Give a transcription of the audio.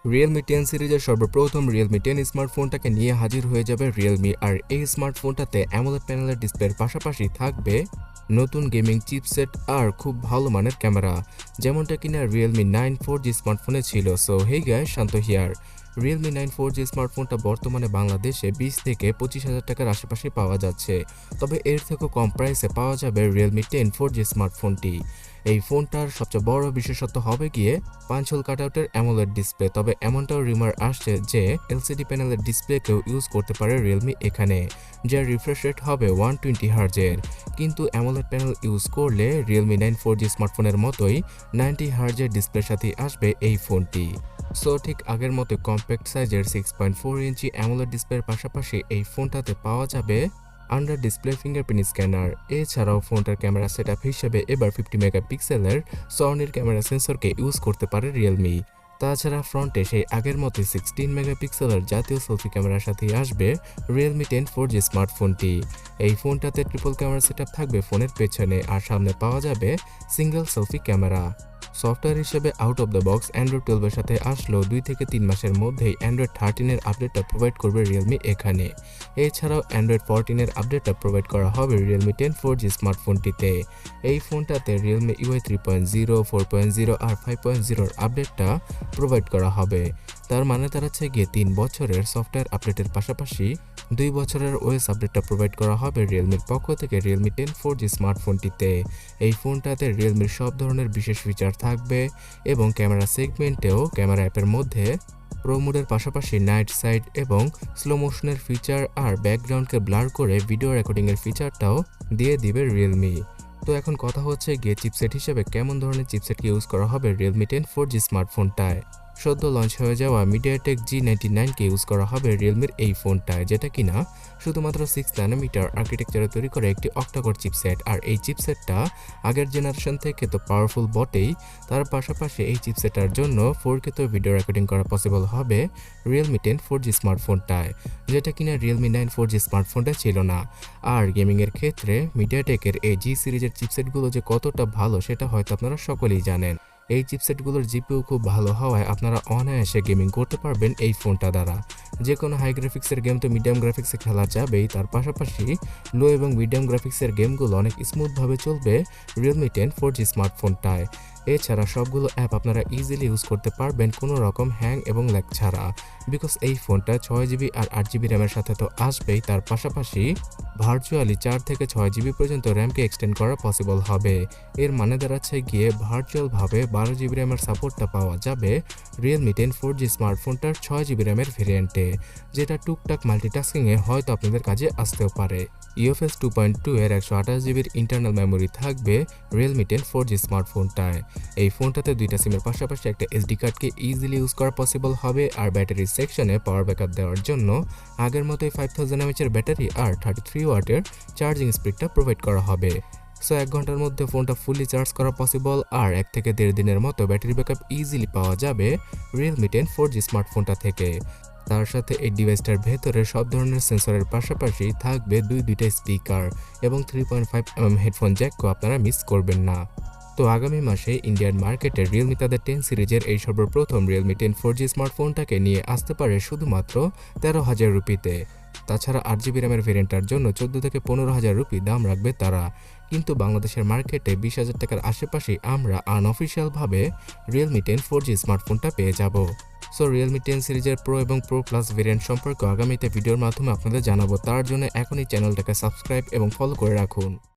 Realme 10 সিরিজের সর্বপ্রথম Realme 10 স্মার্টফোনটাকে নিয়ে হাজির হয়ে যাবে Realme। আর এই স্মার্টফোনটাতে AMOLED প্যানেলের ডিসপ্লের পাশাপাশি থাকবে নতুন গেমিং চিপসেট আর খুব ভালো মানের ক্যামেরা, যেমনটা কিনা Realme 9 4G স্মার্টফোনে ছিল। So hey guys, Shanto here. Realme 9 4G স্মার্টফোনটা বর্তমানে বাংলাদেশে 20 থেকে 25,000 টাকার আশেপাশে পাওয়া যাচ্ছে, তবে এর থেকেও কম প্রাইসে পাওয়া যাবে Realme 10 4G স্মার্টফোনটি। এই ফোনটার সবচেয়ে বড় বিশেষত্ব হবে গিয়ে পাঁচ-হোল কাটআউটের অ্যামোলেড ডিসপ্লে। তবে এমনটাও রিমার আসছে যে এলসিডি প্যানেলের ডিসপ্লেকেও ইউজ করতে পারে Realme এখানে, যার রিফ্রেশ রেট হবে 120 হার্জের। কিন্তু অ্যামোলেড প্যানেল ইউজ করলে Realme 9 4G স্মার্টফোনের মতোই 90 হার্জের ডিসপ্লের সাথে আসবে এই ফোনটি। সো ঠিক আগের মতো কম্প্যাক্ট সাইজের 6.4 ইঞ্চি অ্যামোলেড ডিসপ্লের পাশাপাশি এই ফোনটাতে পাওয়া যাবে আন্ডার ডিসপ্লে ফিঙ্গারপ্রিন্ট স্ক্যানার। এছাড়াও ফোনটার ক্যামেরা সেটআপ হিসেবে এবার 50 মেগাপিক্সেলের সনির ক্যামেরা সেন্সরকে ইউজ করতে পারে Realme। তাছাড়া ফ্রন্টে সেই আগের মতো 16 মেগাপিক্সেলের জাতীয় সেলফি ক্যামেরার সাথে আসবে Realme 10 4G স্মার্টফোনটি। এই ফোনটাতে ট্রিপল ক্যামেরা সেটআপ থাকবে ফোনের পেছনে, আর সামনে পাওয়া যাবে সিঙ্গেল সেলফি ক্যামেরা। সফটওয়্যার হিসেবে out of the box Android 12 এর সাথে আসলেও 2 থেকে 3 মাসের মধ্যেই অ্যান্ড্রয়েড 13 এর আপডেটটা প্রোভাইড করবে Realme এখানে। এছাড়াও অ্যান্ড্রয়েড 14 এর আপডেটটা প্রোভাইড করা হবে Realme 10 4G স্মার্টফোনটিতে। এই ফোনটাতে Realme UI 3.0, 4.0 আর 5.0 এর আপডেটটা প্রোভাইড করা হবে। তার মানে দাঁড়াচ্ছে গিয়ে 3 বছরের সফটওয়্যার আপডেটের পাশাপাশি 2 বছরের ওএস আপডেটটা প্রোভাইড করা হবে Realmeর পক্ষ থেকে Realme 10 4G স্মার্টফোনটিতে। এই ফোনটাতে Realmeর সব ধরনের বিশেষ ফিচার থাকবে এবং ক্যামেরা সেগমেন্টেও ক্যামেরা অ্যাপের মধ্যে প্রো মোডের পাশাপাশি নাইট সাইড এবং স্লো মোশনের ফিচার আর ব্যাকগ্রাউন্ডকে ব্লার করে ভিডিও রেকর্ডিংয়ের ফিচারটাও দিয়ে দিবে Realme। তো এখন কথা হচ্ছে গিয়ে চিপসেট হিসেবে কেমন ধরনের চিপসেটকে ইউজ করা হবে Realme 10 4G স্মার্টফোনটায়। সদ্য লঞ্চ হয়ে যাওয়া MediaTek G99 কে ইউজ করা হবে Realmeর এই ফোনটায়, যেটা কিনা শুধুমাত্র 6 ন্যানোমিটার আর্কিটেকচারে তৈরি করে একটি অক্টাকোর চিপসেট। আর এই চিপসেটটা আগের জেনারেশন থেকে তো পাওয়ারফুল বটেই, তার পাশাপাশি এই চিপসেটটার জন্য 4K তো ভিডিও রেকর্ডিং করা পসিবল হবে Realme 10 4G স্মার্টফোনটায়, যেটা কিনা Realme 9 4G স্মার্টফোনটা ছিল না। আর গেমিংয়ের ক্ষেত্রে মিডিয়াটেকের এই জি সিরিজের চিপসেটগুলো যে কতটা ভালো সেটা হয়তো আপনারা সকলেই জানেন। এই চিপসেটগুলোর জিপিইউ খুব ভালো হওয়ায় আপনারা অনায়াসে গেমিং করতে পারবেন এই ফোনটা দ্বারা। যে কোনো হাই গ্রাফিক্সের গেম তো মিডিয়াম গ্রাফিক্সে খেলা যাবেই, তার পাশাপাশি লো এবং মিডিয়াম গ্রাফিক্সের গেমগুলো অনেক স্মুথভাবে চলবে Realme 10 4G স্মার্টফোনটায়। এছাড়া সবগুলো অ্যাপ আপনারা ইজিলি ইউজ করতে পারবেন কোনো রকম হ্যাং এবং ল্যাগ ছাড়া, বিকজ এই ফোনটা 6GB আর 8GB র্যামের সাথে তো আসবেই, তার পাশাপাশি ভার্চুয়ালি 4 থেকে 6GB পর্যন্ত র্যামকে এক্সটেন্ড করা পসিবল হবে। এর মানে দাঁড়াচ্ছে গিয়ে ভার্চুয়ালভাবে 12GB র্যামের সাপোর্টটা পাওয়া যাবে Realme 10 4G স্মার্টফোনটার 6GB র্যামের ভেরিয়েন্টে, যেটা টুকটাক মাল্টিটাস্কিংয়ে হয়তো আপনাদের কাজে আসতেও পারে। UFS 2.2 এর 128GBর ইন্টারনাল মেমোরি থাকবে Realme 10 4G স্মার্টফোনটায়। এই ফোনটাতে 2টা সিমের পাশাপাশি একটা SD কার্ডকে ইজিলি ইউজ করা পসিবল হবে। আর ব্যাটারি সেকশনে পাওয়ার ব্যাকআপ দেওয়ার জন্য আগের মতোই 5000 mAh এর ব্যাটারি আর 33 ওয়াটের চার্জিং স্পিডটা প্রোভাইড করা হবে। সো 1 ঘন্টার মধ্যে ফোনটা ফুলি চার্জ করা পসিবল, আর 1 থেকে 1.5 দিনের মতো ব্যাটারি ব্যাকআপ ইজিলি পাওয়া যাবে Realme 10 4G স্মার্টফোনটা থেকে। তার সাথে এই ডিভাইসটার ভেতরে সব ধরনের সেন্সরের পাশাপাশি থাকবে দুইটা স্পিকার এবং 3.5mm হেডফোন জ্যাকও আপনারা মিস করবেন না। তো আগামী মাসে ইন্ডিয়ান মার্কেটে Realme তাদের 10 সিরিজের এই সর্বপ্রথম Realme 10 4G স্মার্টফোনটাকে নিয়ে আসতে পারে শুধুমাত্র 13,000 রুপিতে। তাছাড়া 8GB র্যামের ভেরিয়েন্টটার জন্য 14 থেকে 15,000 রুপি দাম রাখবে তারা। কিন্তু বাংলাদেশের মার্কেটে 20,000 টাকার আশেপাশে আমরা আনঅফিসিয়ালভাবে Realme 10 4G স্মার্টফোনটা পেয়ে যাব। সো Realme 10 সিরিজের প্রো এবং প্রো প্লাস ভেরিয়েন্ট সম্পর্কে আগামীতে ভিডিওর মাধ্যমে আপনাদের জানাবো। তার জন্য এখনই চ্যানেলটাকে সাবস্ক্রাইব এবং ফলো করে রাখুন।